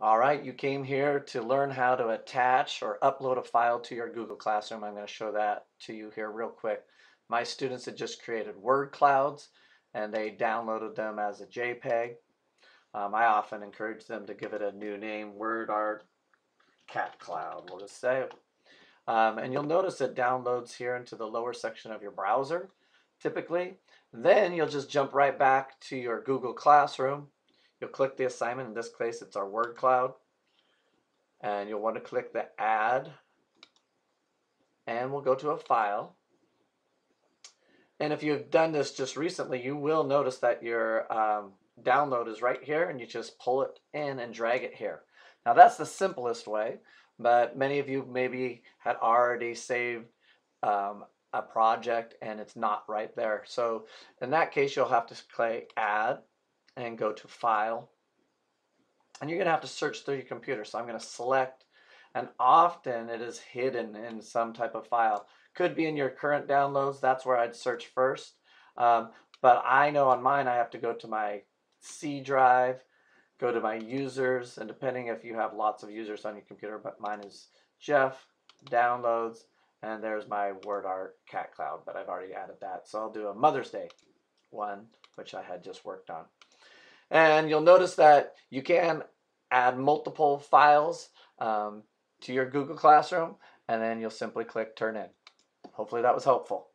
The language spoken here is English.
All right, you came here to learn how to attach or upload a file to your Google Classroom. I'm going to show that to you here real quick. My students had just created word clouds and they downloaded them as a JPEG. I often encourage them to give it a new name, Word Art Cat Cloud, we'll just say. And you'll notice it downloads here into the lower section of your browser, typically. Then you'll just jump right back to your Google Classroom. You'll click the assignment. In this case, it's our word cloud. And you'll want to click the add. And we'll go to a file. And if you've done this just recently, you will notice that your download is right here, and you just pull it in and drag it here. Now that's the simplest way, but many of you maybe had already saved a project and it's not right there. So in that case, you'll have to click add and go to file. And you're going to have to search through your computer. So I'm going to select, and often it is hidden in some type of file. Could be in your current downloads. That's where I'd search first. But I know on mine I have to go to my C drive, go to my users, and depending if you have lots of users on your computer, but mine is Jeff, downloads, and there's my word art cat cloud, but I've already added that. So I'll do a Mother's Day one, which I had just worked on. And you'll notice that you can add multiple files to your Google Classroom, and then you'll simply click Turn In. Hopefully that was helpful.